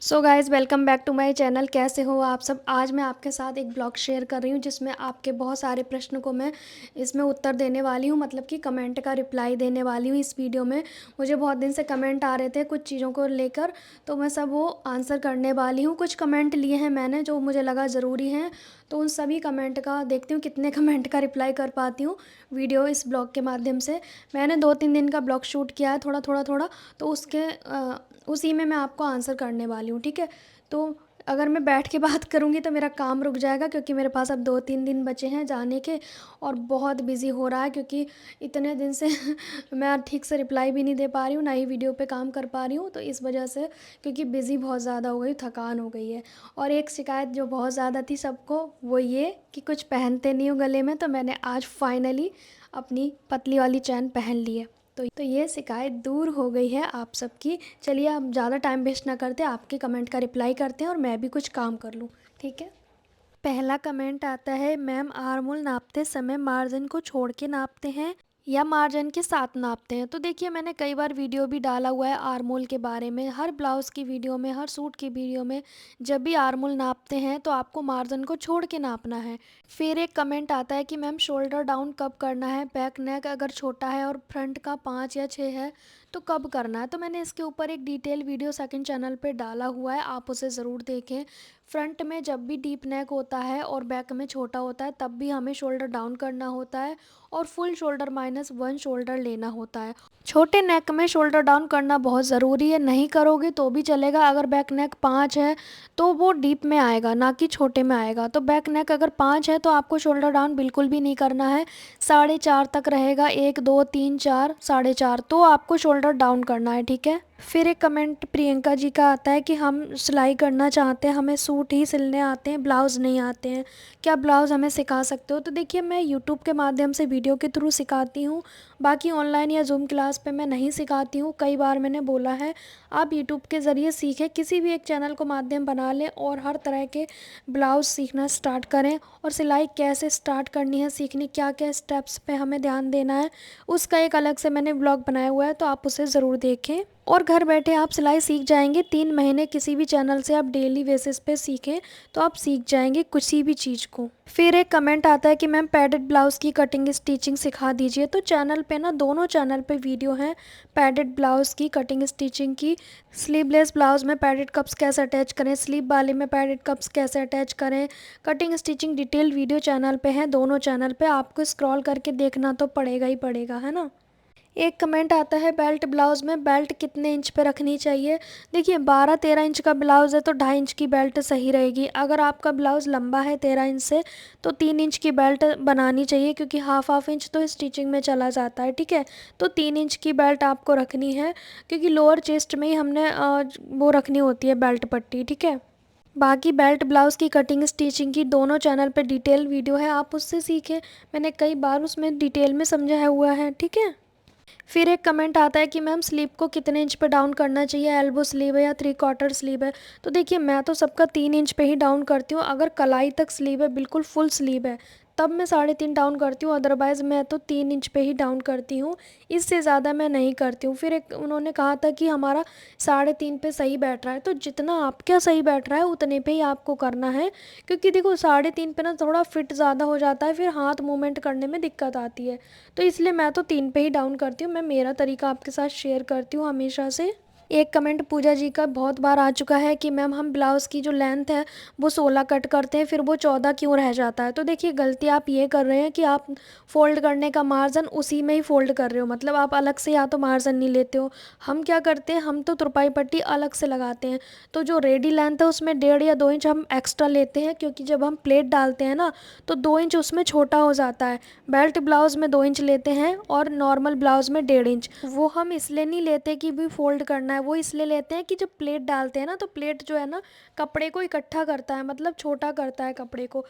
So guys welcome back to my channel. कैसे हो आप सब। आज मैं आपके साथ एक ब्लॉग शेयर कर रही हूँ जिसमें आपके बहुत सारे प्रश्नों को मैं इसमें उत्तर देने वाली हूँ, मतलब कि कमेंट का रिप्लाई देने वाली हूँ इस वीडियो में। मुझे बहुत दिन से कमेंट आ रहे थे कुछ चीज़ों को लेकर, तो मैं सब वो आंसर करने वाली हूँ। कुछ कमेंट लिए हैं मैंने जो मुझे लगा ज़रूरी हैं, तो उन सभी कमेंट का देखती हूँ कितने कमेंट का रिप्लाई कर पाती हूँ वीडियो इस ब्लॉग के माध्यम से। मैंने 2-3 दिन का ब्लॉग शूट किया है थोड़ा, तो उसी में मैं आपको आंसर करने वाली हूँ, ठीक है। तो अगर मैं बैठ के बात करूँगी तो मेरा काम रुक जाएगा, क्योंकि मेरे पास अब 2-3 दिन बचे हैं जाने के, और बहुत बिज़ी हो रहा है क्योंकि इतने दिन से मैं ठीक से रिप्लाई भी नहीं दे पा रही हूँ, ना ही वीडियो पे काम कर पा रही हूँ, तो इस वजह से क्योंकि बिज़ी बहुत ज़्यादा हो गई, थकान हो गई है। और एक शिकायत जो बहुत ज़्यादा थी सबको, वो ये कि कुछ पहनते नहीं हो गले में, तो मैंने आज फाइनली अपनी पतली वाली चैन पहन ली है। तो ये शिकायत दूर हो गई है आप सबकी। चलिए अब ज़्यादा टाइम वेस्ट ना करते, आपके कमेंट का रिप्लाई करते हैं और मैं भी कुछ काम कर लूँ, ठीक है। पहला कमेंट आता है, मैम आर्मोल नापते समय मार्जिन को छोड़ के नापते हैं या मार्जिन के साथ नापते हैं। तो देखिए मैंने कई बार वीडियो भी डाला हुआ है आर्मोल के बारे में, हर ब्लाउज़ की वीडियो में, हर सूट की वीडियो में। जब भी आर्मोल नापते हैं तो आपको मार्जिन को छोड़ के नापना है। फिर एक कमेंट आता है कि मैम शोल्डर डाउन कब करना है, बैक नेक अगर छोटा है और फ्रंट का 5 या 6 है तो कब करना है। तो मैंने इसके ऊपर एक डिटेल वीडियो सेकंड चैनल पे डाला हुआ है, आप उसे ज़रूर देखें। फ्रंट में जब भी डीप नेक होता है और बैक में छोटा होता है तब भी हमें शोल्डर डाउन करना होता है और फुल शोल्डर -1 शोल्डर लेना होता है। छोटे नेक में शोल्डर डाउन करना बहुत ज़रूरी है, नहीं करोगे तो भी चलेगा। अगर बैक नेक 5 है तो वो डीप में आएगा, ना कि छोटे में आएगा। तो बैक नेक अगर 5 है तो आपको शोल्डर डाउन बिल्कुल भी नहीं करना है, 4.5 तक रहेगा। 1 2 3 4 4.5 तो आपको शोल्डर डाउन करना है, ठीक है। फिर एक कमेंट प्रियंका जी का आता है कि हम सिलाई करना चाहते हैं, हमें सूट ही सिलने आते हैं, ब्लाउज़ नहीं आते हैं, क्या ब्लाउज़ हमें सिखा सकते हो। तो देखिए मैं यूट्यूब के माध्यम से वीडियो के थ्रू सिखाती हूँ, बाकी ऑनलाइन या जूम क्लास पे मैं नहीं सिखाती हूँ। कई बार मैंने बोला है आप यूट्यूब के ज़रिए सीखें, किसी भी एक चैनल को माध्यम बना लें और हर तरह के ब्लाउज़ सीखना स्टार्ट करें। और सिलाई कैसे स्टार्ट करनी है सीखनी, क्या क्या स्टेप्स पे हमें ध्यान देना है, उसका एक अलग से मैंने ब्लॉग बनाया हुआ है, तो आप उसे ज़रूर देखें। और घर बैठे आप सिलाई सीख जाएंगे। 3 महीने किसी भी चैनल से आप डेली बेसिस पे सीखें तो आप सीख जाएंगे किसी भी चीज़ को। फिर एक कमेंट आता है कि मैम पैडेड ब्लाउज़ की कटिंग स्टिचिंग सिखा दीजिए। तो चैनल पे ना, दोनों चैनल पे वीडियो हैं पैडेड ब्लाउज़ की कटिंग स्टिचिंग की। स्लीवलेस ब्लाउज़ में पैडेड कप्स कैसे अटैच करें, स्लीव वाले में पैडेड कप्स कैसे अटैच करें, cutting stitching detail video channel पे है। दोनों चैनल पे आपको स्क्रॉल करके देखना तो पड़ेगा ही पड़ेगा, है ना। एक कमेंट आता है बेल्ट ब्लाउज़ में बेल्ट कितने इंच पे रखनी चाहिए। देखिए 12-13 इंच का ब्लाउज़ है तो 2.5 इंच की बेल्ट सही रहेगी। अगर आपका ब्लाउज़ लंबा है 13 इंच से तो 3 इंच की बेल्ट बनानी चाहिए, क्योंकि हाफ इंच तो स्टिचिंग में चला जाता है, ठीक है। तो 3 इंच की बेल्ट आपको रखनी है, क्योंकि लोअर चेस्ट में ही हमने वो रखनी होती है बेल्ट पट्टी, ठीक है। बाकी बेल्ट ब्लाउज़ की कटिंग स्टिचिंग की दोनों चैनल पे डिटेल वीडियो है, आप उससे सीखें। मैंने कई बार उसमें डिटेल में समझाया हुआ है, ठीक है। फिर एक कमेंट आता है कि मैम स्लीव को कितने इंच पे डाउन करना चाहिए, एल्बो स्लीव है या 3/4 स्लीव है। तो देखिए मैं तो सबका 3 इंच पे ही डाउन करती हूँ। अगर कलाई तक स्लीव है, बिल्कुल फुल स्लीव है, तब मैं 3.5 डाउन करती हूँ, अदरवाइज़ मैं तो 3 इंच पे ही डाउन करती हूँ, इससे ज़्यादा मैं नहीं करती हूँ। फिर एक उन्होंने कहा था कि हमारा 3.5 पे सही बैठ रहा है, तो जितना आपका सही बैठ रहा है उतने पे ही आपको करना है, क्योंकि देखो 3.5 पे ना थोड़ा फिट ज़्यादा हो जाता है, फिर हाथ मूवमेंट करने में दिक्कत आती है। तो इसलिए मैं तो 3 पे ही डाउन करती हूँ। मैं मेरा तरीका आपके साथ शेयर करती हूँ हमेशा से। एक कमेंट पूजा जी का बहुत बार आ चुका है कि मैम हम ब्लाउज़ की जो लेंथ है वो 16 कट करते हैं, फिर वो 14 क्यों रह जाता है। तो देखिए गलती आप ये कर रहे हैं कि आप फ़ोल्ड करने का मार्जिन उसी में ही फ़ोल्ड कर रहे हो, मतलब आप अलग से या तो मार्जिन नहीं लेते हो। हम क्या करते हैं, हम तो तुरपाई पट्टी अलग से लगाते हैं, तो जो रेडी लेंथ है उसमें 1.5 या 2 इंच हम एक्स्ट्रा लेते हैं, क्योंकि जब हम प्लेट डालते हैं ना तो 2 इंच उसमें छोटा हो जाता है। बेल्ट ब्लाउज़ में 2 इंच लेते हैं और नॉर्मल ब्लाउज़ में 1.5 इंच। वो हम इसलिए नहीं लेते कि भी फ़ोल्ड करना है, वो इसलिए लेते हैं कि जब प्लेट डालते हैं ना तो प्लेट जो है ना कपड़े को इकट्ठा करता है, मतलब छोटा करता है कपड़े को।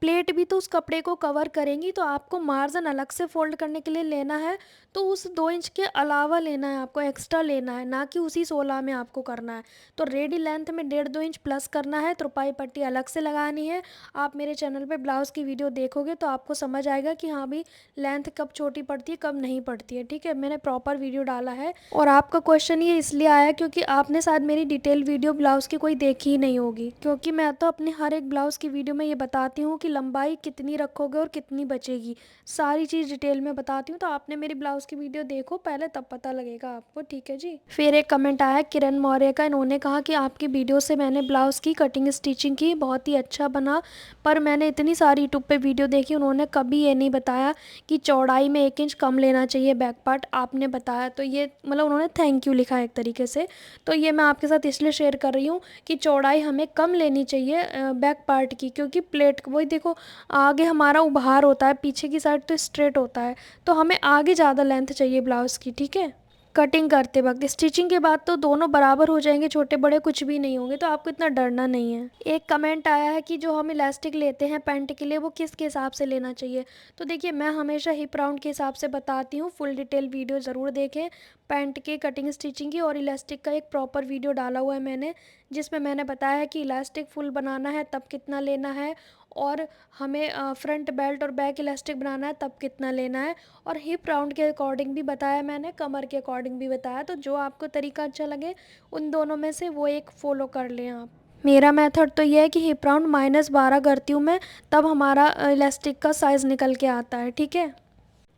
प्लेट भी तो उस कपड़े को कवर करेंगी, तो आपको मार्जिन अलग से फ़ोल्ड करने के लिए लेना है, तो उस 2 इंच के अलावा लेना है, आपको एक्स्ट्रा लेना है, ना कि उसी 16 में आपको करना है। तो रेडी लेंथ में 1.5-2 इंच प्लस करना है, तुरपाई पट्टी अलग से लगानी है। आप मेरे चैनल पे ब्लाउज़ की वीडियो देखोगे तो आपको समझ आएगा कि हाँ भाई लेंथ कब छोटी पड़ती है कब नहीं पड़ती है, ठीक है। मैंने प्रॉपर वीडियो डाला है। और आपका क्वेश्चन ये इसलिए आया क्योंकि आपने शायद मेरी डिटेल वीडियो ब्लाउज़ की कोई देखी ही नहीं होगी, क्योंकि मैं तो अपनी हर एक ब्लाउज़ की वीडियो में ये बताती हूँ कि लंबाई कितनी रखोगे और कितनी बचेगी, सारी चीज़ डिटेल में बताती हूँ। तो आपने मेरी ब्लाउज़ की वीडियो देखो पहले, तब पता लगेगा आपको, ठीक है जी। फिर एक कमेंट आया किरण मौर्य का, इन्होंने कहा कि आपकी वीडियो से मैंने ब्लाउज़ की कटिंग स्टिचिंग की, बहुत ही अच्छा बना, पर मैंने इतनी सारी यूट्यूब पे वीडियो देखी, उन्होंने कभी ये नहीं बताया कि चौड़ाई में 1 इंच कम लेना चाहिए बैक पार्ट, आपने बताया। तो ये मतलब उन्होंने थैंक यू लिखा है एक तरीके से। तो ये मैं आपके साथ इसलिए शेयर कर रही हूँ कि चौड़ाई हमें कम लेनी चाहिए बैक पार्ट की, क्योंकि प्लेट वही देखो, आगे हमारा उभार होता है, पीछे की साइड तो स्ट्रेट होता है, तो हमें आगे ज़्यादा लेंथ चाहिए ब्लाउज़ की, ठीक है। कटिंग करते वक्त स्टिचिंग के बाद तो दोनों बराबर हो जाएंगे, छोटे बड़े कुछ भी नहीं होंगे, तो आपको इतना डरना नहीं है। एक कमेंट आया है कि जो हम इलास्टिक लेते हैं पैंट के लिए वो किसके हिसाब से लेना चाहिए। तो देखिए, मैं हमेशा हिप राउंड के हिसाब से बताती हूँ, फुल डिटेल वीडियो ज़रूर देखें पैंट के कटिंग स्टिचिंग की, और इलास्टिक का एक प्रॉपर वीडियो डाला हुआ है मैंने, जिसमें मैंने बताया है कि इलास्टिक फुल बनाना है तब कितना लेना है, और हमें फ्रंट बेल्ट और बैक इलास्टिक बनाना है तब कितना लेना है, और हिप राउंड के अकॉर्डिंग भी बताया मैंने, कमर के अकॉर्डिंग भी बताया। तो जो आपको तरीका अच्छा लगे उन दोनों में से वो एक फ़ॉलो कर लें आप। मेरा मेथड तो ये है कि हिप राउंड -12 करती हूँ मैं, तब हमारा इलास्टिक का साइज़ निकल के आता है, ठीक है।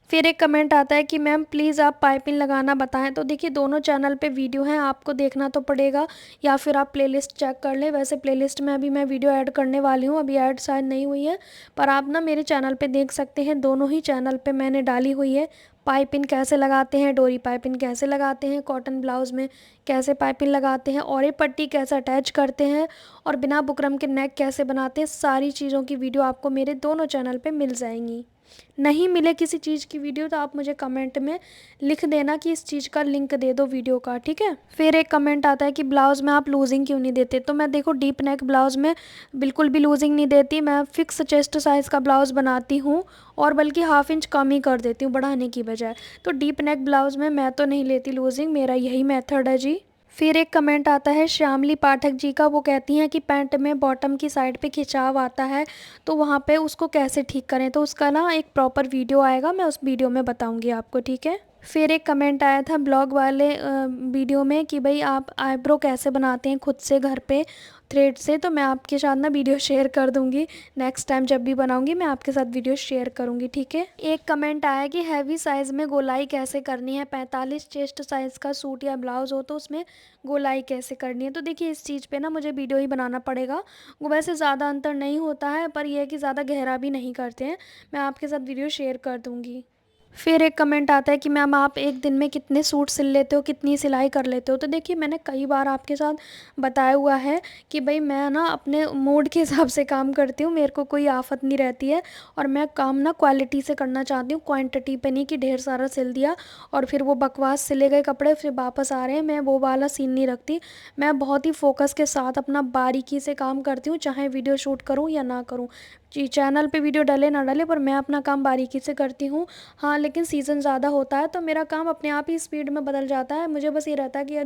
फिर एक कमेंट आता है कि मैम प्लीज़ आप पाइपिंग लगाना बताएं। तो देखिए, दोनों चैनल पे वीडियो हैं, आपको देखना तो पड़ेगा, या फिर आप प्लेलिस्ट चेक कर लें। वैसे प्लेलिस्ट में अभी मैं वीडियो ऐड करने वाली हूँ, अभी ऐड शायद नहीं हुई है, पर आप ना मेरे चैनल पे देख सकते हैं, दोनों ही चैनल पे मैंने डाली हुई है। पाइपिंग कैसे लगाते हैं, डोरी पाइपिंग कैसे लगाते हैं, कॉटन ब्लाउज़ में कैसे पाइपिंग लगाते हैं, और ये पट्टी कैसे अटैच करते हैं, और बिना बुकरम के नेक कैसे बनाते हैं, सारी चीज़ों की वीडियो आपको मेरे दोनों चैनल पे मिल जाएंगी। नहीं मिले किसी चीज़ की वीडियो तो आप मुझे कमेंट में लिख देना कि इस चीज़ का लिंक दे दो वीडियो का, ठीक है। फिर एक कमेंट आता है कि ब्लाउज़ में आप लूजिंग क्यों नहीं देते। तो मैं देखो, डीप नेक ब्लाउज़ में बिल्कुल भी लूजिंग नहीं देती, मैं फ़िक्स चेस्ट साइज़ का ब्लाउज़ बनाती हूँ, और बल्कि ½ इंच कम ही कर देती हूँ बढ़ाने की बजाय। तो डीप नेक ब्लाउज़ में मैं तो नहीं लेती लूजिंग, मेरा यही मेथड है जी। फिर एक कमेंट आता है श्यामली पाठक जी का, वो कहती हैं कि पैंट में बॉटम की साइड पे खिंचाव आता है, तो वहाँ पे उसको कैसे ठीक करें। तो उसका ना एक प्रॉपर वीडियो आएगा, मैं उस वीडियो में बताऊँगी आपको, ठीक है। फिर एक कमेंट आया था ब्लॉग वाले वीडियो में कि भाई आप आईब्रो कैसे बनाते हैं खुद से घर पे थ्रेड से। तो मैं आपके साथ ना वीडियो शेयर कर दूंगी, नेक्स्ट टाइम जब भी बनाऊंगी मैं आपके साथ वीडियो शेयर करूंगी, ठीक है। एक कमेंट आया कि हैवी साइज़ में गोलाई कैसे करनी है, 45 चेस्ट साइज़ का सूट या ब्लाउज़ हो तो उसमें गोलाई कैसे करनी है। तो देखिए, इस चीज़ पे ना मुझे वीडियो ही बनाना पड़ेगा, वो वैसे ज़्यादा अंतर नहीं होता है, पर यह है कि ज़्यादा गहरा भी नहीं करते हैं, मैं आपके साथ वीडियो शेयर कर दूँगी। फिर एक कमेंट आता है कि मैम आप एक दिन में कितने सूट सिल लेते हो, कितनी सिलाई कर लेते हो। तो देखिए, मैंने कई बार आपके साथ बताया हुआ है कि भाई मैं ना अपने मूड के हिसाब से काम करती हूँ, मेरे को कोई आफत नहीं रहती है, और मैं काम ना क्वालिटी से करना चाहती हूँ, क्वांटिटी पे नहीं कि ढेर सारा सिल दिया और फिर वो बकवास सिले गए कपड़े फिर वापस आ रहे हैं, मैं वो वाला सीन नहीं रखती। मैं बहुत ही फोकस के साथ अपना बारीकी से काम करती हूँ, चाहे वीडियो शूट करूँ या ना करूँ जी, चैनल पे वीडियो डले ना डले, पर मैं अपना काम बारीकी से करती हूँ। हाँ, लेकिन सीज़न ज़्यादा होता है तो मेरा काम अपने आप ही स्पीड में बदल जाता है, मुझे बस ये रहता है कि यार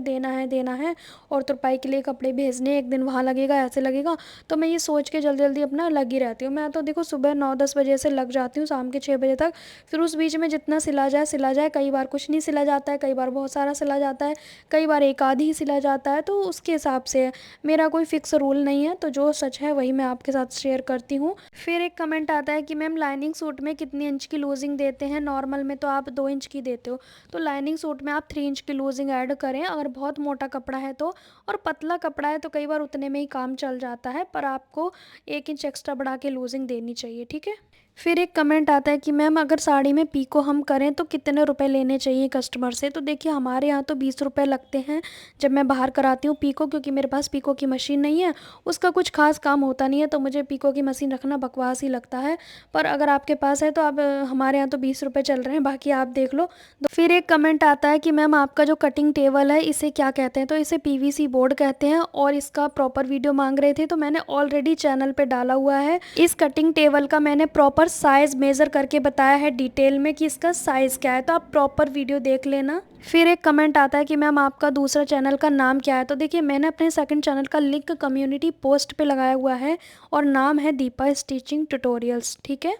देना है और तुरपाई के लिए कपड़े भेजने, एक दिन वहाँ लगेगा, ऐसे लगेगा, तो मैं ये सोच के जल्दी जल्दी अपना लगी रहती हूँ। मैं तो देखो सुबह 9-10 बजे से लग जाती हूँ शाम के 6 बजे तक, फिर उस बीच में जितना सिला जाए, कई बार कुछ नहीं सिला जाता है, कई बार बहुत सारा सिला जाता है, कई बार एक आधी ही सिला जाता है, तो उसके हिसाब से मेरा कोई फ़िक्स रूल नहीं है, तो जो सच है वही मैं आपके साथ शेयर करती हूँ। फिर एक कमेंट आता है कि मैम लाइनिंग सूट में कितनी इंच की लूजिंग देते हैं, नॉर्मल में तो आप 2 इंच की देते हो, तो लाइनिंग सूट में आप 3 इंच की लूजिंग ऐड करें अगर बहुत मोटा कपड़ा है तो, और पतला कपड़ा है तो कई बार उतने में ही काम चल जाता है, पर आपको 1 इंच एक्स्ट्रा बढ़ा के लूजिंग देनी चाहिए, ठीक है। फिर एक कमेंट आता है कि मैम अगर साड़ी में पीको हम करें तो कितने रुपए लेने चाहिए कस्टमर से। तो देखिए, हमारे यहाँ तो 20 रुपये लगते हैं जब मैं बाहर कराती हूँ पीको, क्योंकि मेरे पास पीको की मशीन नहीं है, उसका कुछ खास काम होता नहीं है, तो मुझे पीको की मशीन रखना बकवास ही लगता है। पर अगर आपके पास है तो आप हमारे यहाँ तो 20 रुपये चल रहे हैं, बाकी आप देख लो। तो फिर एक कमेंट आता है कि मैम आपका जो कटिंग टेबल है इसे क्या कहते हैं। तो इसे PVC बोर्ड कहते हैं, और इसका प्रॉपर वीडियो मांग रहे थे तो मैंने ऑलरेडी चैनल पे डाला हुआ है। इस कटिंग टेबल का मैंने प्रॉपर साइज़ मेज़र करके बताया है डिटेल में कि इसका साइज़ क्या है, तो आप प्रॉपर वीडियो देख लेना। फिर एक कमेंट आता है कि मैम आपका दूसरा चैनल का नाम क्या है। तो देखिए, मैंने अपने सेकंड चैनल का लिंक कम्युनिटी पोस्ट पे लगाया हुआ है और नाम है दीपा स्टिचिंग ट्यूटोरियल्स, ठीक है।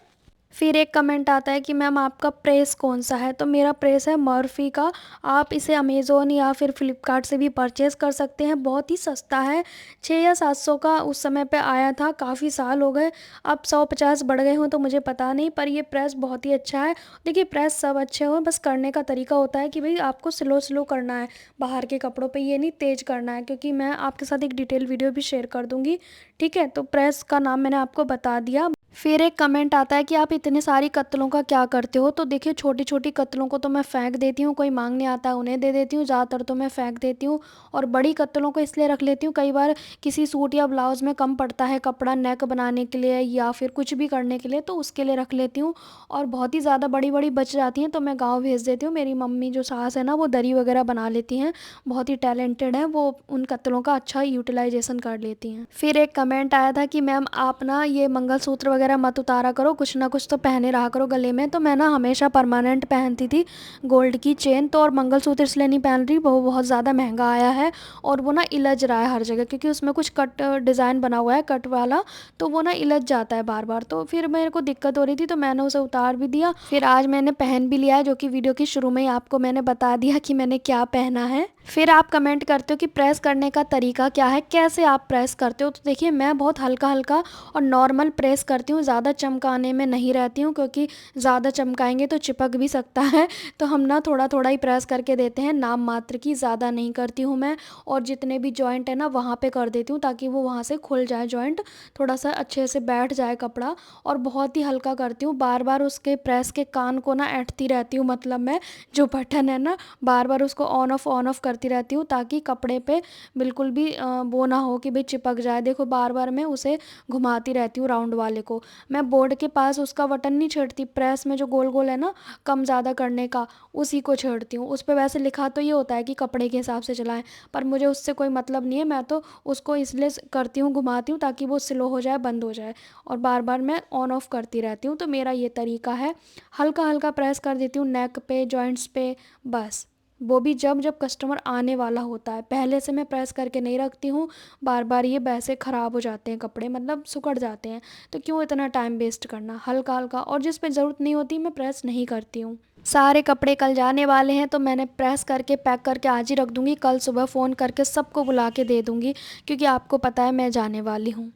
फिर एक कमेंट आता है कि मैम आपका प्रेस कौन सा है, तो मेरा प्रेस है मर्फी का। आप इसे अमेज़ोन या फिर फ्लिपकार्ट से भी परचेज़ कर सकते हैं, बहुत ही सस्ता है। 6 या 700 का उस समय पे आया था, काफ़ी साल हो गए, अब 150 बढ़ गए हों तो मुझे पता नहीं, पर ये प्रेस बहुत ही अच्छा है। देखिए प्रेस सब अच्छे हों, बस करने का तरीका होता है कि भाई आपको स्लो स्लो करना है बाहर के कपड़ों पे, ये नहीं तेज़ करना है, क्योंकि मैं आपके साथ एक डिटेल वीडियो भी शेयर कर दूँगी। ठीक है, तो प्रेस का नाम मैंने आपको बता दिया। फिर एक कमेंट आता है कि आप इतने सारी कत्तलों का क्या करते हो, तो देखिए छोटी छोटी कत्तलों को तो मैं फेंक देती हूँ, कोई मांगने आता है उन्हें दे देती हूँ, ज़्यादातर तो मैं फेंक देती हूँ। और बड़ी कत्तलों को इसलिए रख लेती हूँ, कई बार किसी सूट या ब्लाउज़ में कम पड़ता है कपड़ा नेक बनाने के लिए या फिर कुछ भी करने के लिए, तो उसके लिए रख लेती हूँ। और बहुत ही ज़्यादा बड़ी बड़ी बच जाती हैं तो मैं गाँव भेज देती हूँ। मेरी मम्मी जो सास है ना, वो दरी वगैरह बना लेती हैं, बहुत ही टैलेंटेड है वो, उन कत्तलों का अच्छा यूटिलाइजेशन कर लेती हैं। फिर एक कमेंट आया था कि मैम आप ना ये मंगलसूत्र वगैरह मत उतारा करो, कुछ ना कुछ तो पहने रहा करो गले में। तो मैं ना हमेशा परमानेंट पहनती थी गोल्ड की चेन, तो और मंगलसूत्र इसलिए नहीं पहन रही, वो बहुत ज़्यादा महंगा आया है और वो ना इलझ रहा है हर जगह, क्योंकि उसमें कुछ कट डिज़ाइन बना हुआ है कट वाला, तो वो ना इलझ जाता है बार बार। तो फिर मेरे को दिक्कत हो रही थी तो मैंने उसे उतार भी दिया, फिर आज मैंने पहन भी लिया है, जो कि वीडियो की शुरू में ही आपको मैंने बता दिया कि मैंने क्या पहना है। फिर आप कमेंट करते हो कि प्रेस करने का तरीका क्या है, कैसे आप प्रेस करते हो। तो देखिए मैं बहुत हल्का हल्का और नॉर्मल प्रेस करती हूँ, ज़्यादा चमकाने में नहीं रहती हूँ, क्योंकि ज़्यादा चमकाएंगे तो चिपक भी सकता है। तो हम ना थोड़ा थोड़ा ही प्रेस करके देते हैं, नाम मात्र की, ज़्यादा नहीं करती हूँ मैं। और जितने भी जॉइंट है ना वहाँ पे कर देती हूँ, ताकि वो वहाँ से खुल जाए जॉइंट, थोड़ा सा अच्छे से बैठ जाए कपड़ा। और बहुत ही हल्का करती हूँ, बार बार उसके प्रेस के कान को ना ऐंठती रहती हूँ, मतलब मैं जो बटन है ना बार बार उसको ऑन ऑफ करती रहती हूँ, ताकि कपड़े पे बिल्कुल भी वो ना हो कि भाई चिपक जाए। देखो बार बार मैं उसे घुमाती रहती हूँ राउंड वाले को। मैं बोर्ड के पास उसका बटन नहीं छेड़ती, प्रेस में जो गोल गोल है ना कम ज़्यादा करने का, उसी को छेड़ती हूँ। उस पर वैसे लिखा तो ये होता है कि कपड़े के हिसाब से चलाएं, पर मुझे उससे कोई मतलब नहीं है, मैं तो उसको इसलिए करती हूँ, घुमाती हूँ, ताकि वो स्लो हो जाए, बंद हो जाए। और बार बार मैं ऑन ऑफ करती रहती हूँ। तो मेरा ये तरीका है, हल्का हल्का प्रेस कर देती हूँ नेक पे, जॉइंट्स पे, बस। वो भी जब जब कस्टमर आने वाला होता है, पहले से मैं प्रेस करके नहीं रखती हूँ, बार बार ये वैसे ख़राब हो जाते हैं कपड़े, मतलब सिकुड़ जाते हैं। तो क्यों इतना टाइम वेस्ट करना, हल्का हल्का, और जिस पे ज़रूरत नहीं होती मैं प्रेस नहीं करती हूँ। सारे कपड़े कल जाने वाले हैं तो मैंने प्रेस करके पैक करके आज ही रख दूँगी, कल सुबह फ़ोन करके सबको बुला के दे दूँगी, क्योंकि आपको पता है मैं जाने वाली हूँ।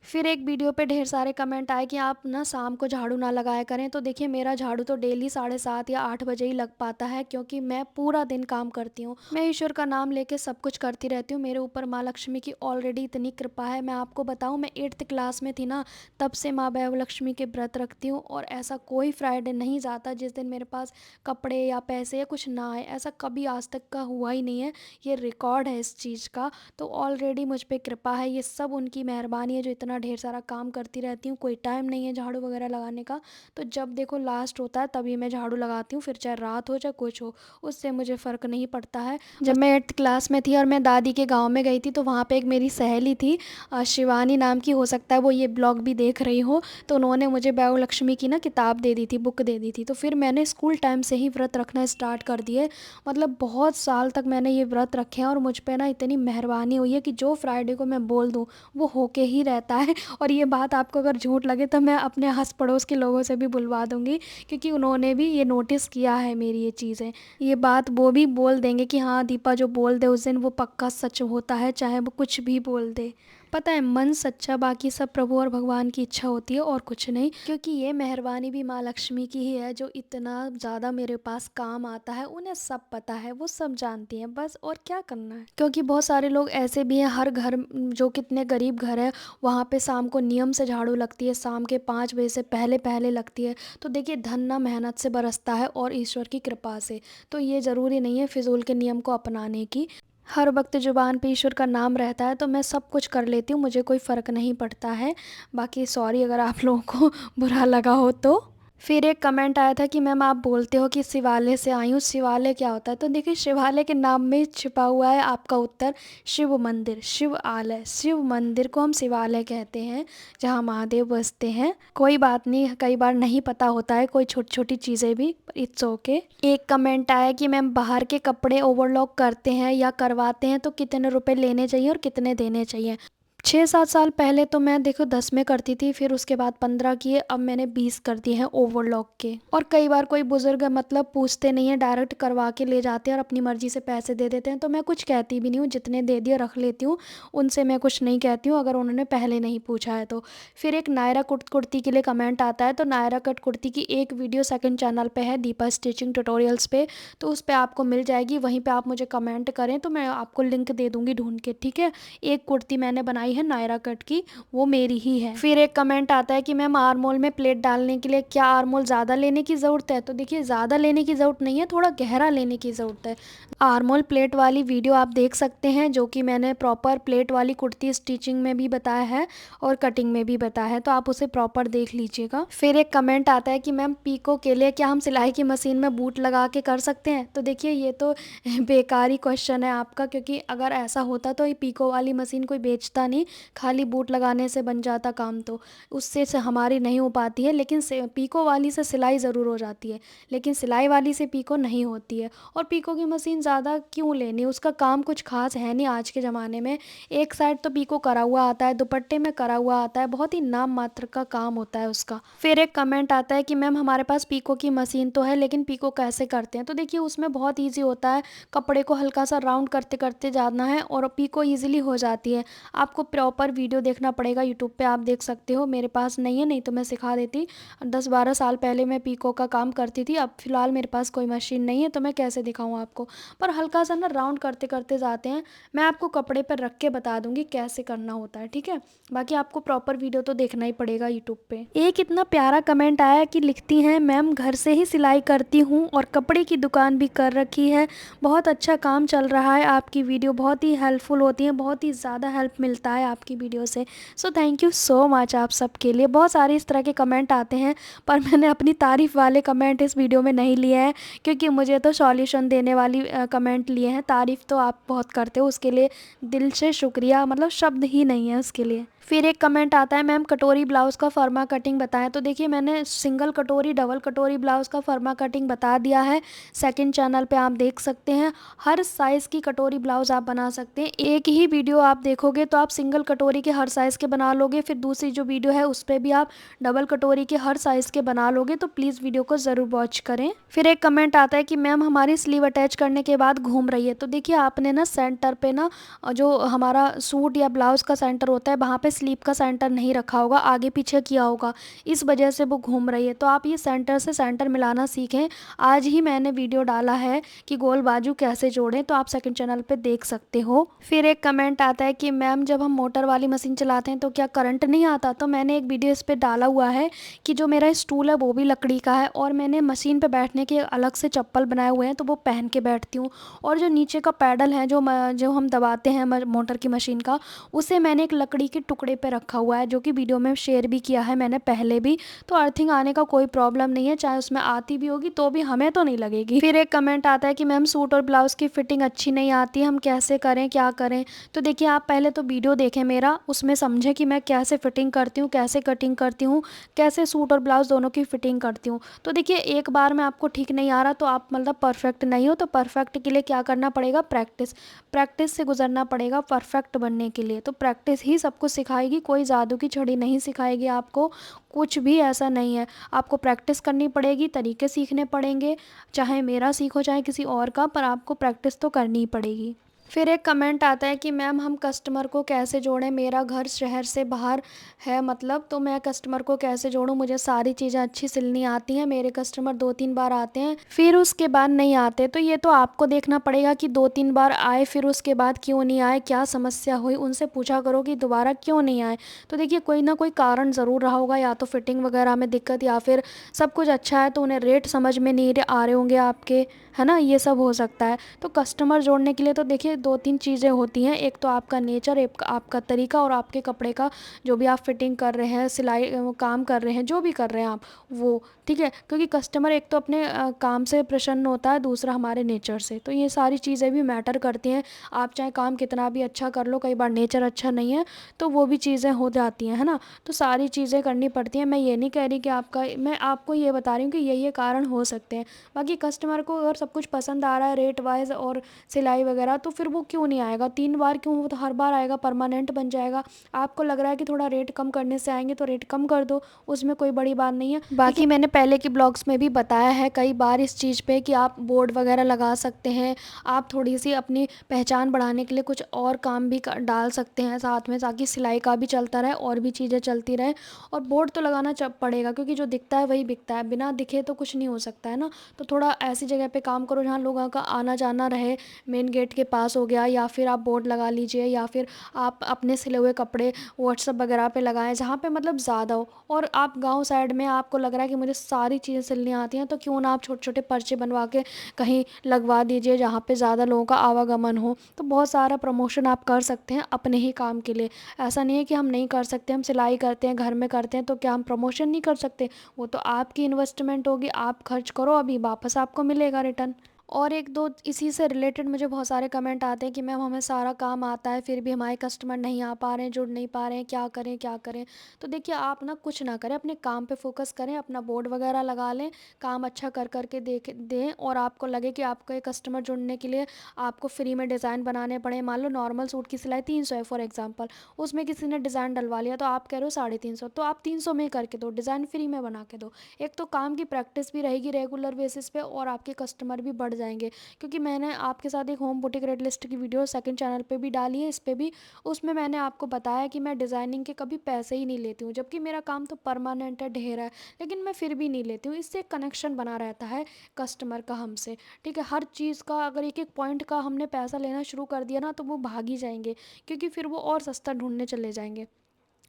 फिर एक वीडियो पे ढेर सारे कमेंट आए कि आप ना शाम को झाड़ू ना लगाया करें। तो देखिए मेरा झाड़ू तो डेली 7:30 या 8 बजे ही लग पाता है, क्योंकि मैं पूरा दिन काम करती हूँ। मैं ईश्वर का नाम लेके सब कुछ करती रहती हूँ, मेरे ऊपर माँ लक्ष्मी की ऑलरेडी इतनी कृपा है। मैं आपको बताऊँ, मैं 8th क्लास में थी ना, तब से माँ बैव लक्ष्मी के व्रत रखती हूँ, और ऐसा कोई फ्राइडे नहीं जाता जिस दिन मेरे पास कपड़े या पैसे या कुछ ना आए, ऐसा कभी आज तक का हुआ ही नहीं है। ये रिकॉर्ड है इस चीज़ का। तो ऑलरेडी मुझ पे कृपा है, ये सब उनकी मेहरबानी है जो इतना ढेर सारा काम करती रहती हूँ। कोई टाइम नहीं है झाड़ू वगैरह लगाने का, तो जब देखो लास्ट होता है तभी मैं झाड़ू लगाती हूँ, फिर चाहे रात हो चाहे कुछ हो, उससे मुझे फ़र्क नहीं पड़ता है। जब मैं 8th क्लास में थी और मैं दादी के गाँव में गई थी, तो वहाँ पे एक मेरी सहेली थी, शिवानी नाम की, हो सकता है वो ये ब्लॉग भी देख रही हो, तो उन्होंने मुझे बैव लक्ष्मी की ना किताब दे दी थी, बुक दे दी थी। तो फिर मैंने स्कूल टाइम से ही व्रत रखना स्टार्ट कर दिए, मतलब बहुत साल तक मैंने ये व्रत रखे हैं, और मुझ पे ना इतनी मेहरबानी हुई है कि जो फ्राइडे को मैं बोल दूँ वो होके ही रहता है। और ये बात आपको अगर झूठ लगे तो मैं अपने आस पड़ोस के लोगों से भी बुलवा दूँगी, क्योंकि उन्होंने भी ये नोटिस किया है मेरी ये चीज़ें। ये बात वो भी बोल देंगे कि हाँ दीपा जो बोल दे उस दिन वो पक्का सच होता है, चाहे वो कुछ भी बोल दे। पता है, मन सच्चा, बाकी सब प्रभु और भगवान की इच्छा होती है और कुछ नहीं। क्योंकि ये मेहरबानी भी माँ लक्ष्मी की ही है, जो इतना ज़्यादा मेरे पास काम आता है, उन्हें सब पता है, वो सब जानती हैं, बस और क्या करना है। क्योंकि बहुत सारे लोग ऐसे भी हैं, हर घर जो कितने गरीब घर है वहाँ पे शाम को नियम से झाड़ू लगती है, शाम के 5 बजे से पहले पहले लगती है। तो देखिए धन ना मेहनत से बरसता है और ईश्वर की कृपा से। तो ये ज़रूरी नहीं है फिजूल के नियम को अपनाने की। हर वक्त ज़ुबान पे ईश्वर का नाम रहता है, तो मैं सब कुछ कर लेती हूँ, मुझे कोई फ़र्क नहीं पड़ता है। बाकी सॉरी अगर आप लोगों को बुरा लगा हो तो। फिर एक कमेंट आया था कि मैम आप बोलते हो कि शिवालय से आई हूँ, शिवालय क्या होता है। तो देखिए शिवालय के नाम में छिपा हुआ है आपका उत्तर, शिव मंदिर, शिव आलय, शिव मंदिर को हम शिवालय कहते हैं, जहाँ महादेव बसते हैं। कोई बात नहीं, कई बार नहीं पता होता है कोई छोटी छोटी चीज़ें भी, इट्स ओके। एक कमेंट आया कि मैम बाहर के कपड़े ओवरलॉक करते हैं या करवाते हैं तो कितने रुपए लेने चाहिए और कितने देने चाहिए। 6-7 साल पहले तो मैं देखो 10 में करती थी, फिर उसके बाद 15 किए, अब मैंने 20 कर दिए हैं ओवरलॉक के। और कई बार कोई बुजुर्ग मतलब पूछते नहीं है, डायरेक्ट करवा के ले जाते हैं और अपनी मर्जी से पैसे दे देते हैं, तो मैं कुछ कहती भी नहीं हूँ, जितने दे दिए रख लेती हूँ, उनसे मैं कुछ नहीं कहती हूँ अगर उन्होंने पहले नहीं पूछा है तो। फिर एक नायरा कुर्ती के लिए कमेंट आता है, तो नायरा कट कुर्ती की एक वीडियो सेकंड चैनल पे है, दीपा स्टिचिंग ट्यूटोरियल्स पे, तो उस पर आपको मिल जाएगी, वहीं पर आप मुझे कमेंट करें तो मैं आपको लिंक दे दूँगी ढूंढ के, ठीक है। एक कुर्ती मैंने बनाई है नायरा कट की, वो मेरी ही है। फिर एक कमेंट आता है कि मैम आर्मोल में प्लेट डालने के लिए क्या आर्मोल ज़्यादा लेने की ज़रूरत है? तो देखिए, ज़्यादा लेने की ज़रूरत नहीं है, थोड़ा गहरा लेने की ज़रूरत है। आर्मोल प्लेट वाली वीडियो आप देख सकते हैं, जो कि मैंने प्रॉपर प्लेट वाली कुर्ती स्टिचिंग में भी बताया है और कटिंग में भी बताया है, तो आप उसे प्रॉपर देख लीजिएगा। फिर एक कमेंट आता है कि मैम पीको के लिए क्या हम सिलाई की मशीन में बूट लगा के कर सकते हैं? तो देखिए, ये तो बेकारी क्वेश्चन है आपका, क्योंकि अगर ऐसा होता तो ये पीको वाली मशीन कोई बेचता नहीं, खाली बूट लगाने से बन जाता काम, तो उससे से हमारी नहीं हो पाती है। लेकिन पीको वाली से सिलाई ज़रूर हो जाती है, लेकिन सिलाई वाली से पीको नहीं होती है। और पीको की मशीन ज़्यादा क्यों लेनी, उसका काम कुछ खास है नहीं आज के ज़माने में। एक साइड तो पीको करा हुआ आता है, दुपट्टे में करा हुआ आता है, बहुत ही नाम मात्र का काम होता है उसका। फिर एक कमेंट आता है कि मैम हमारे पास पीको की मशीन तो है, लेकिन पीको कैसे करते हैं? तो देखिए, उसमें बहुत ईजी होता है, कपड़े को हल्का सा राउंड करते करते जाना है और पीको ईजिली हो जाती है। आपको प्रॉपर वीडियो देखना पड़ेगा, यूट्यूब पे आप देख सकते हो, मेरे पास नहीं है, नहीं तो मैं सिखा देती। 10-12 साल पहले मैं पीको का काम करती थी, अब फिलहाल मेरे पास कोई मशीन नहीं है, तो मैं कैसे दिखाऊं आपको। पर हल्का सा ना राउंड करते करते जाते हैं, मैं आपको कपड़े पर रख के बता दूंगी कैसे करना होता है, ठीक है। बाकी आपको प्रॉपर वीडियो तो देखना ही पड़ेगा यूट्यूब पे। एक इतना प्यारा कमेंट आया कि लिखती हैं, मैम घर से ही सिलाई करती हूँ और कपड़े की दुकान भी कर रखी है, बहुत अच्छा काम चल रहा है, आपकी वीडियो बहुत ही हेल्पफुल होती है, बहुत ही ज़्यादा हेल्प मिलता है आपकी वीडियो से। So thank you so much आप सबके लिए। बहुत सारे इस तरह के कमेंट आते हैं, पर मैंने अपनी तारीफ़ वाले कमेंट इस वीडियो में नहीं लिए हैं, क्योंकि मुझे तो सॉल्यूशन देने वाली कमेंट लिए हैं। तारीफ़ तो आप बहुत करते हो, उसके लिए दिल से शुक्रिया, मतलब शब्द ही नहीं है उसके लिए। फिर एक कमेंट आता है, मैम कटोरी ब्लाउज़ का फर्मा कटिंग बताएं। तो देखिए, मैंने सिंगल कटोरी, डबल कटोरी ब्लाउज़ का फर्मा कटिंग बता दिया है, सेकंड चैनल पे आप देख सकते हैं। हर साइज़ की कटोरी ब्लाउज़ आप बना सकते हैं। एक ही वीडियो आप देखोगे तो आप सिंगल कटोरी के हर साइज़ के बना लोगे, फिर दूसरी जो वीडियो है उस पर भी आप डबल कटोरी के हर साइज़ के बना लोगे, तो प्लीज़ वीडियो को ज़रूर वॉच करें। फिर एक कमेंट आता है कि मैम हमारी स्लीव अटैच करने के बाद घूम रही है। तो देखिए, आपने ना सेंटर पे ना, जो हमारा सूट या ब्लाउज़ का सेंटर होता है, वहाँ पे स्लीव का सेंटर नहीं रखा होगा, आगे पीछे किया होगा, इस वजह से वो घूम रही है। तो आप ये सेंटर से सेंटर मिलाना सीखें। आज ही मैंने वीडियो डाला है कि गोल बाजू कैसे जोड़ें, तो आप सेकंड चैनल पे देख सकते हो। फिर एक कमेंट आता है कि मैम जब हम मोटर वाली मशीन चलाते हैं तो क्या करंट नहीं आता? तो मैंने एक वीडियो इस पर डाला हुआ है कि जो मेरा स्टूल है वो भी लकड़ी का है, और मैंने मशीन पे बैठने के अलग से चप्पल बनाए हुए हैं, तो वो पहन के बैठती हूँ। और जो नीचे का पैडल है, जो हम दबाते हैं मोटर की मशीन का, उसे मैंने एक लकड़ी के टुकड़े पे रखा हुआ है, जो कि वीडियो में शेयर भी किया है मैंने पहले भी। तो अर्थिंग आने का कोई प्रॉब्लम नहीं है, चाहे उसमें आती भी होगी तो भी हमें तो नहीं लगेगी। फिर एक कमेंट आता है कि मैम सूट और ब्लाउज़ की फिटिंग अच्छी नहीं आती, हम कैसे करें, क्या करें? तो देखिए, आप पहले तो वीडियो देखें मेरा, उसमें समझें कि मैं कैसे फिटिंग करती हूँ, कैसे कटिंग करती हूँ, कैसे सूट और ब्लाउज़ दोनों की फिटिंग करती हूँ। तो देखिए, एक बार में आपको ठीक नहीं आ रहा तो आप मतलब परफेक्ट नहीं हो। तो परफेक्ट के लिए क्या करना पड़ेगा? प्रैक्टिस। प्रैक्टिस से गुजरना पड़ेगा परफेक्ट बनने के लिए। तो प्रैक्टिस ही सब कुछ सिखाएगी, कोई जादू की छड़ी नहीं सिखाएगी आपको, कुछ भी ऐसा नहीं है। आपको प्रैक्टिस करनी पड़ेगी, तरीके सीखने पड़ेंगे, चाहे मेरा सीखो चाहे किसी और का, पर आपको प्रैक्टिस तो करनी ही पड़ेगी। फिर एक कमेंट आता है कि मैम हम कस्टमर को कैसे जोड़ें, मेरा घर शहर से बाहर है, मतलब तो मैं कस्टमर को कैसे जोड़ूं? मुझे सारी चीज़ें अच्छी सिलनी आती हैं, मेरे कस्टमर 2-3 बार आते हैं फिर उसके बाद नहीं आते। तो ये तो आपको देखना पड़ेगा कि 2-3 बार आए, फिर उसके बाद क्यों नहीं आए, क्या समस्या हुई, उनसे पूछा करो कि दोबारा क्यों नहीं आए। तो देखिए, कोई ना कोई कारण ज़रूर रहा होगा, या तो फिटिंग वगैरह में दिक्कत, या फिर सब कुछ अच्छा है तो उन्हें रेट समझ में नहीं आ रहे होंगे आपके, है ना, ये सब हो सकता है। तो कस्टमर जोड़ने के लिए तो देखिए 2-3 चीज़ें होती हैं, एक तो आपका नेचर, एक आपका तरीका, और आपके कपड़े का जो भी आप फिटिंग कर रहे हैं, सिलाई काम कर रहे हैं, जो भी कर रहे हैं आप, वो ठीक है, क्योंकि कस्टमर एक तो अपने काम से प्रसन्न होता है, दूसरा हमारे नेचर से। तो ये सारी चीज़ें भी मैटर करती हैं। आप चाहे काम कितना भी अच्छा कर लो, कई बार नेचर अच्छा नहीं है तो वो भी चीज़ें हो जाती हैं, है ना। तो सारी चीज़ें करनी पड़ती हैं। मैं ये नहीं कह रही कि आपका, मैं आपको ये बता रही हूँ कि ये कारण हो सकते हैं। बाकी कस्टमर को अगर सब कुछ पसंद आ रहा है रेट वाइज और सिलाई वगैरह, तो फिर वो क्यों नहीं आएगा 3 बार, क्यों, वो तो हर बार आएगा, परमानेंट बन जाएगा। आपको लग रहा है कि थोड़ा रेट कम करने से आएंगे तो रेट कम कर दो, उसमें कोई बड़ी बात नहीं है। बाकी मैंने पहले के ब्लॉग्स में भी बताया है कई बार इस चीज़ पे कि आप बोर्ड वगैरह लगा सकते हैं। आप थोड़ी सी अपनी पहचान बढ़ाने के लिए कुछ और काम भी डाल सकते हैं साथ में, ताकि सिलाई का भी चलता रहे और भी चीज़ें चलती रहे। और बोर्ड तो लगाना पड़ेगा, क्योंकि जो दिखता है वही बिकता है, बिना दिखे तो कुछ नहीं हो सकता है ना। तो थोड़ा ऐसी जगह पे काम करो जहाँ लोगों का आना जाना रहे, मेन गेट के पास हो गया, या फिर आप बोर्ड लगा लीजिए, या फिर आप अपने सिले हुए कपड़े व्हाट्सअप वगैरह पे लगाएं, जहाँ पे मतलब ज़्यादा हो। और आप गांव साइड में आपको लग रहा है कि मुझे सारी चीज़ें सिलनी आती हैं, तो क्यों ना आप छोटे छोटे पर्चे बनवा के कहीं लगवा दीजिए जहाँ पे ज़्यादा लोगों का आवागमन हो। तो बहुत सारा प्रमोशन आप कर सकते हैं अपने ही काम के लिए। ऐसा नहीं है कि हम नहीं कर सकते, हम सिलाई करते हैं, घर में करते हैं, तो क्या हम प्रमोशन नहीं कर सकते? वो तो आपकी इन्वेस्टमेंट होगी, आप खर्च करो, अभी वापस आपको मिलेगा रिटर्न। और एक दो इसी से रिलेटेड मुझे बहुत सारे कमेंट आते हैं कि मैम हमें सारा काम आता है फिर भी हमारे कस्टमर नहीं आ पा रहे हैं, जुड़ नहीं पा रहे हैं, क्या करें क्या करें। तो देखिए, आप ना कुछ ना करें, अपने काम पे फोकस करें, अपना बोर्ड वगैरह लगा लें, काम अच्छा कर करके देख दें। और आपको लगे कि आपको एक कस्टमर जुड़ने के लिए आपको फ्री में डिज़ाइन बनाने पड़े, मान लो नॉर्मल सूट की सिलाई 300 है फॉर एग्जाम्पल, उसमें किसी ने डिज़ाइन डलवा लिया तो आप कह रहे हो 350, तो आप 300 में करके दो, डिज़ाइन फ्री में बना के दो। एक तो काम की प्रैक्टिस भी रहेगी रेगुलर बेसिस पे, और आपके कस्टमर भी बढ़ जाएंगे। क्योंकि मैंने आपके साथ एक होम बुटीक रेड लिस्ट की वीडियो सेकंड चैनल पे भी डाली है, इस पे भी, उसमें मैंने आपको बताया कि मैं डिज़ाइनिंग के कभी पैसे ही नहीं लेती हूँ, जबकि मेरा काम तो परमानेंट है, ढेर है, लेकिन मैं फिर भी नहीं लेती हूँ। इससे एक कनेक्शन बना रहता है कस्टमर का हमसे। ठीक है, हर चीज़ का अगर एक एक पॉइंट का हमने पैसा लेना शुरू कर दिया ना, तो वो भाग ही जाएंगे, क्योंकि फिर वो और सस्ता ढूंढने चले जाएंगे।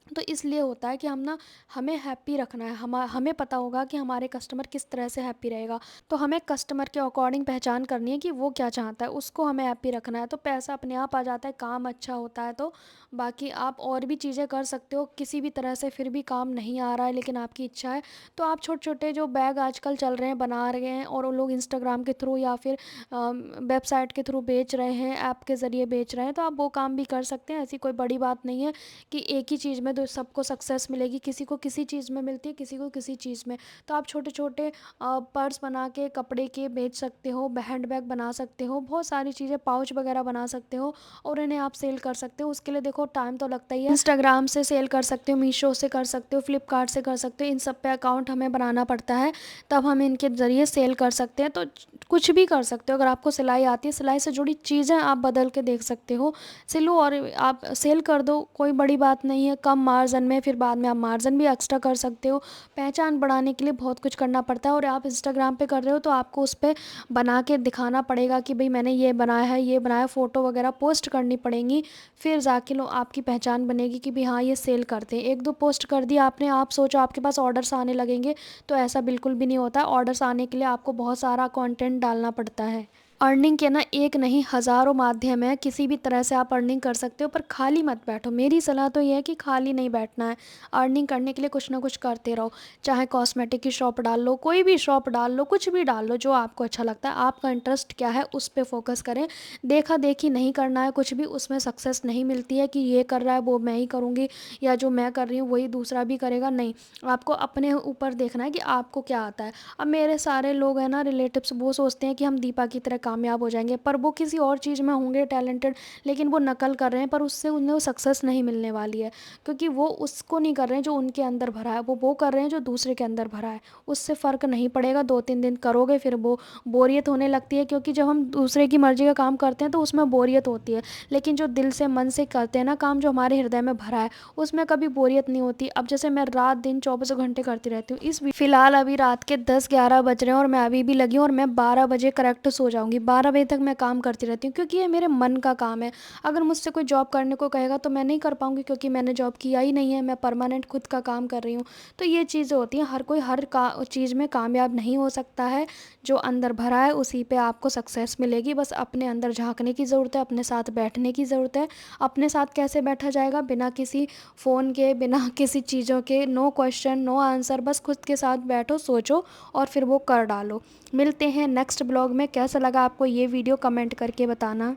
तो इसलिए होता है कि हम ना, हमें हैप्पी रखना है, हमें पता होगा कि हमारे कस्टमर किस तरह से हैप्पी रहेगा। तो हमें कस्टमर के अकॉर्डिंग पहचान करनी है कि वो क्या चाहता है, उसको हमें हैप्पी रखना है, तो पैसा अपने आप आ जाता है, काम अच्छा होता है। तो बाकी आप और भी चीज़ें कर सकते हो किसी भी तरह से, फिर भी काम नहीं आ रहा है लेकिन आपकी इच्छा है, तो आप छोटे छोटे जो बैग आजकल चल रहे हैं बना रहे हैं, और वो लोग इंस्टाग्राम के थ्रू या फिर वेबसाइट के थ्रू बेच रहे हैं, ऐप के ज़रिए बेच रहे हैं, तो आप वो काम भी कर सकते हैं। ऐसी कोई बड़ी बात नहीं है कि एक ही चीज़ में तो सबको सक्सेस मिलेगी, किसी को किसी चीज़ में मिलती है, किसी को किसी चीज़ में। तो आप छोटे छोटे पर्स बना के कपड़े के बेच सकते हो, हैंड बैग बना सकते हो, बहुत सारी चीज़ें, पाउच वगैरह बना सकते हो, और इन्हें आप सेल कर सकते हो। उसके लिए देखो टाइम तो लगता ही है, इंस्टाग्राम से सेल कर सकते हो, मीशो से कर सकते हो, फ्लिपकार्ट से कर सकते हो, इन सब पे अकाउंट हमें बनाना पड़ता है, तब हम इनके ज़रिए सेल कर सकते हैं। तो कुछ भी कर सकते हो, अगर आपको सिलाई आती है, सिलाई से जुड़ी चीज़ें आप बदल के देख सकते हो, सिलो और आप सेल कर दो, कोई बड़ी बात नहीं है। कम मार्जिन में, फिर बाद में आप मार्जिन भी एक्स्ट्रा कर सकते हो। पहचान बढ़ाने के लिए बहुत कुछ करना पड़ता है, और आप इंस्टाग्राम पे कर रहे हो तो आपको उस पर बना के दिखाना पड़ेगा कि भाई मैंने ये बनाया है, ये बनाया, फ़ोटो वगैरह पोस्ट करनी पड़ेंगी, फिर जाके लो आपकी पहचान बनेगी कि भाई हाँ ये सेल करते हैं। एक दो पोस्ट कर दिया आपने, आप सोचो आपके पास ऑर्डर्स आने लगेंगे, तो ऐसा बिल्कुल भी नहीं होता। ऑर्डर्स आने के लिए आपको बहुत सारा कंटेंट डालना पड़ता है। अर्निंग के ना एक नहीं हज़ारों माध्यम है, किसी भी तरह से आप अर्निंग कर सकते हो, पर खाली मत बैठो। मेरी सलाह तो ये है कि खाली नहीं बैठना है, अर्निंग करने के लिए कुछ ना कुछ करते रहो। चाहे कॉस्मेटिक की शॉप डाल लो, कोई भी शॉप डाल लो, कुछ भी डाल लो जो आपको अच्छा लगता है, आपका इंटरेस्ट क्या है उस पर फोकस करें। देखा देखी नहीं करना है कुछ भी, उसमें सक्सेस नहीं मिलती है कि ये कर रहा है वो मैं ही करूँगी, या जो मैं कर रही हूँ वही दूसरा भी करेगा, नहीं। आपको अपने ऊपर देखना है कि आपको क्या आता है। अब मेरे सारे लोग हैं ना रिलेटिव्स, वो सोचते हैं कि हम दीपा की तरह कामयाब हो जाएंगे, पर वो किसी और चीज़ में होंगे टैलेंटेड, लेकिन वो नकल कर रहे हैं, पर उससे उन्हें वो सक्सेस नहीं मिलने वाली है, क्योंकि वो उसको नहीं कर रहे हैं जो उनके अंदर भरा है, वो कर रहे हैं जो दूसरे के अंदर भरा है। उससे फ़र्क नहीं पड़ेगा, 2-3 दिन करोगे फिर वो बोरियत होने लगती है, क्योंकि जब हम दूसरे की मर्ज़ी का काम करते हैं तो उसमें बोरियत होती है, लेकिन जो दिल से मन से करते हैं ना काम, जो हमारे हृदय में भरा है, उसमें कभी बोरियत नहीं होती। अब जैसे मैं रात दिन 24 घंटे करती रहती हूँ, फिलहाल अभी रात के 10-11 बज रहे हैं और मैं अभी भी लगी हूँ, और मैं 12 बजे करेक्ट सो जाऊँगी, 12 बजे तक मैं काम करती रहती हूँ, क्योंकि ये मेरे मन का काम है। अगर मुझसे कोई जॉब करने को कहेगा तो मैं नहीं कर पाऊँगी, क्योंकि मैंने जॉब किया ही नहीं है, मैं परमानेंट खुद का काम कर रही हूँ। तो ये चीज़ें होती हैं, हर कोई हर चीज़ में कामयाब नहीं हो सकता है। जो अंदर भरा है उसी पे आपको सक्सेस मिलेगी। बस अपने अंदर झांकने की ज़रूरत है, अपने साथ बैठने की ज़रूरत है। अपने साथ कैसे बैठा जाएगा? बिना किसी फ़ोन के, बिना किसी चीज़ों के, नो क्वेश्चन नो आंसर, बस खुद के साथ बैठो, सोचो और फिर वो कर डालो। मिलते हैं नेक्स्ट ब्लॉग में। कैसा लगा आपको ये वीडियो कमेंट करके बताना।